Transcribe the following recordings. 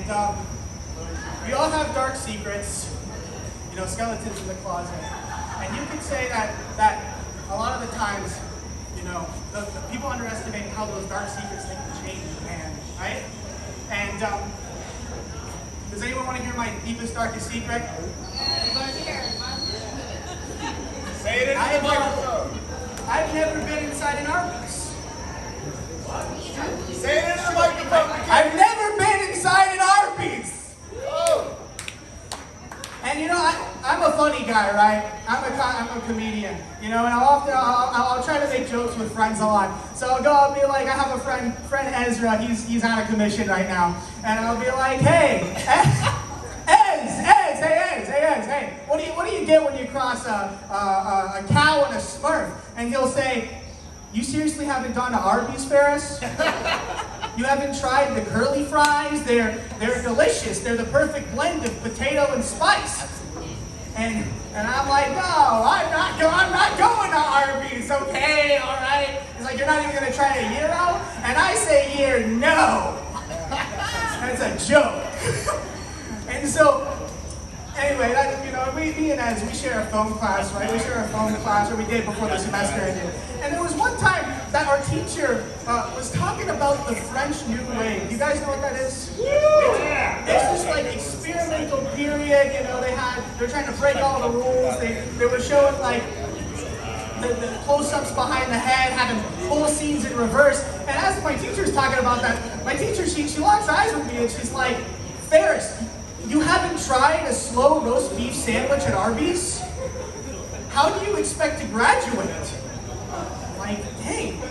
And we all have dark secrets, skeletons in the closet. And you could say that a lot of the times, the people underestimate how those dark secrets they can change a man, right? And does anyone want to hear my deepest, darkest secret? Say it in the microphone. I've never been inside an Arby's. Say it in the microphone. I've never been inside an Arby's. Oh. And I'm a funny guy, right? I'm a comedian, and I'll try to make jokes with friends a lot. So I'll be like, I have a friend Ezra. He's on a commission right now, and I'll be like, hey, Ez, hey, what do you get when you cross a cow and a Smurf? And he'll say, you seriously haven't gone to Arby's, Ferris? You haven't tried the curly fries? They're delicious. They're the perfect blend of potato and spice. And I'm like, no, I'm not going to Arby's, okay, all right? He's like, you're not even going to try a year out? And I say year, no. That's a joke. And so, anyway, me and Ez, we share a phone class, right? We share a phone class, or we did before the semester ended. And there was one time that our teacher was talking about the French New Wave. You guys know what that is? Yeah. It's this experimental period. They're trying to break all the rules. They were showing the close-ups behind the head, having full scenes in reverse. And as my teacher's talking about that, my teacher she locks eyes with me and she's like, Ferris, you haven't tried a slow roast beef sandwich at Arby's? How do you expect to graduate? Like, dang,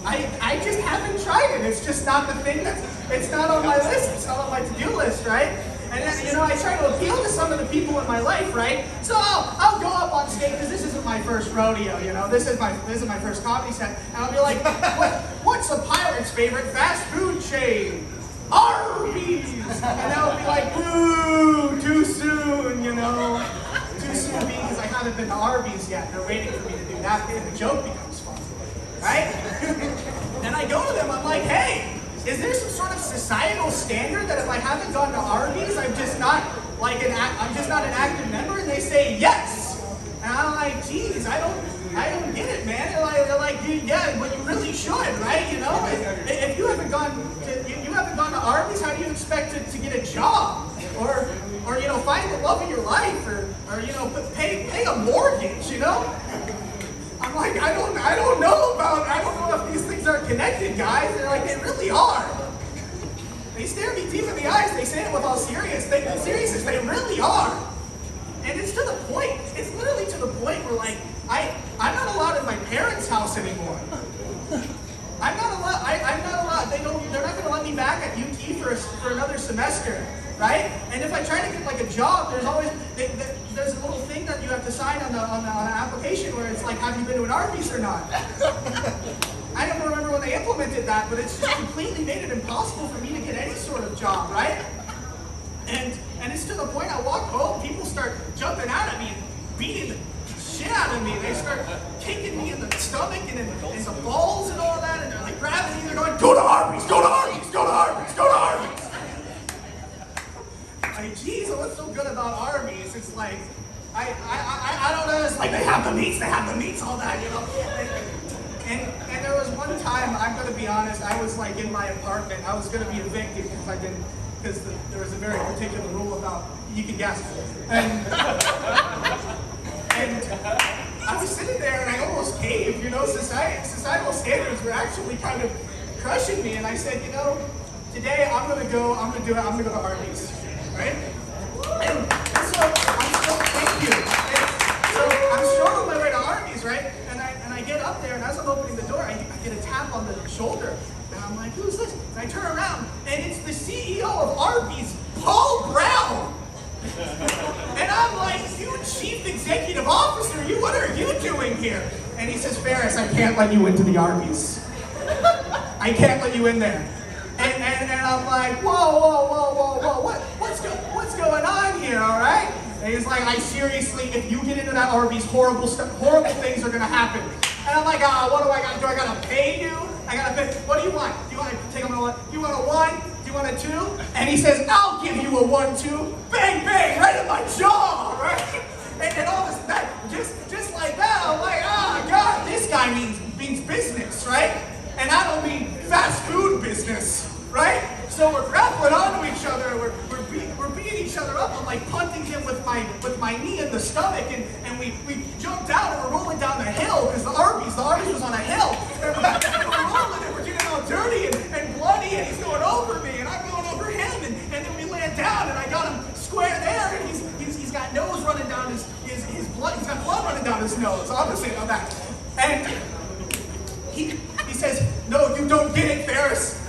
I just haven't tried it. It's just not the thing it's not on my list. It's not on my to-do list, right? And then, I try to appeal to some of the people in my life, right? So I'll go up on stage, because this isn't my first rodeo, this is my first comedy set, and I'll be like, what's a pirate's favorite fast food chain? Arby's! And they'll be like, boo, too soon, Too soon because I haven't been to Arby's yet. They're waiting for me to do that, and the joke becomes fun, right? And I go to them, I'm like, hey, is there some sort of societal standard that if I haven't gone to Arby's, I'm just not an active member? And they say yes. And I'm like, geez, I don't get it, man. They're like, yeah, but you really should, right? If you haven't gone to Arby's, how do you expect to get a job, or find the love of your life, or pay a mortgage, I'm like, I don't know if these things are connected, guys. They're like, they really are. They stare me deep in the eyes. They say it with all seriousness. They really are. And it's literally to the point where I'm not allowed in my parents' house anymore. I'm not allowed. They're not going to let me back at UT for another semester, right? And if I try to get a job, there's a little thing that you have to sign on the application where it's like, have you been to an Arby's or not? I don't remember when they implemented that, but it's just completely made it impossible for me to get any sort of job, right? And it's to the point I walk home, people start jumping out at me and beating the shit out of me. They start kicking me in the stomach and in the balls and all that, and they're grabbing me. They're going, go to Arby's, go to Arby's, go to Arby's, go to Arby's. Like, geez, what's so good about Arby's? It's like, I don't know. It's like they have the meats, all that, And there was one time, I'm going to be honest, I was in my apartment. I was going to be evicted because there was a very particular rule about, you can guess. And I was sitting there and I almost caved, societal standards were actually kind of crushing me. And I said, today I'm going to go to Arby's, right? And so thank you. So I'm strolling on my way to Arby's, right? And I get up there, and as I'm opening the door, I get a tap on the shoulder. And I'm like, who's this? And I turn around, and it's the CEO of Arby's, Paul Brown. And I'm like, you chief executive officer, what are you doing here? And he says, Ferris, I can't let you into the Arby's. I can't let you in there. And I'm like, whoa, what's going on here, all right? And he's like, if you get into that Arby's, horrible things are gonna happen. And I'm like, what do I gotta do? I gotta pay you? I gotta pay, what do you want? Do you want to take them on one? Do you want a one? Do you want a 2? And he says, I'll give you a 1-2. Bang, bang, right in my jaw, right? And all this, just like that, I'm like, oh God, this guy means business, right? And I don't mean fast food business, right? So we're grappling onto each other, we're beating each other up. I'm like punting him with my knee in the stomach, and we jumped out and we're rolling down the hill because the Arby's was on a hill. And we're rolling and we're getting all dirty and bloody, and he's going over me and I'm going over him, and then we land down and I got him square there, and he's got nose running down his blood. He's got blood running down his nose. Obviously on that. And he says, no, you don't get it, Ferris.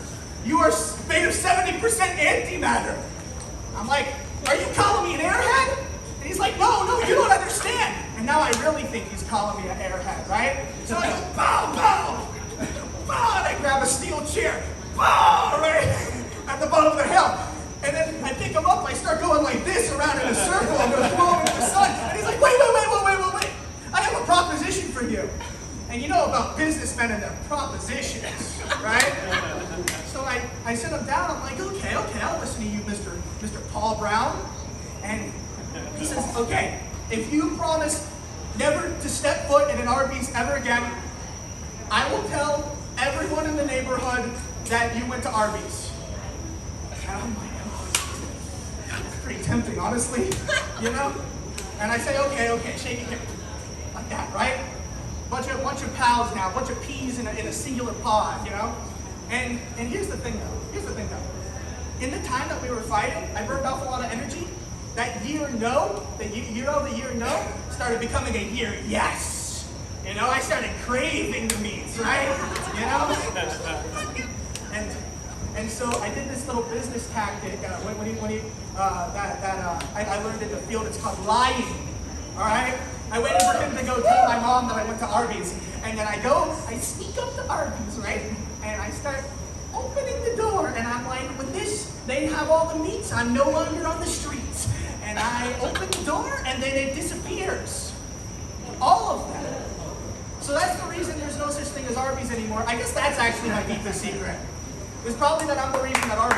You are made of 70% antimatter. I'm like, are you calling me an airhead? And he's like, no, you don't understand. And now I really think he's calling me an airhead, right? So I go, bow, bow, bow, and I grab a steel chair, bow, right, at the bottom of the hill. And then I pick him up, I start going like this around in a circle, I'm gonna throw him into the sun. And he's like, wait, I have a proposition for you. And you know about businessmen and their propositions, right? So I sit him down, I'm like, okay, I'll listen to you, Mr. Paul Brown. And he says, okay, if you promise never to step foot in an Arby's ever again, I will tell everyone in the neighborhood that you went to Arby's. And I'm like, oh, that's pretty tempting, honestly, you know? And I say, okay, shake it like that, right? Bunch of pals now, bunch of peas in a singular pod, you know? And here's the thing though. In the time that we were fighting, I burned off a lot of energy. That year no, the year no, started becoming a year yes. You know, I started craving the meats, right? You know? And so I did this little business tactic, I learned in the field, it's called lying, all right? I waited for him to go tell my mom that I went to Arby's, and then I sneak up to Arby's, right? And I start opening the door, and I'm like, with this, they have all the meats, I'm no longer on the streets. And I open the door, and then it disappears. All of that. So that's the reason there's no such thing as Arby's anymore. I guess that's actually my deepest secret. It's probably that I'm the reason that Arby's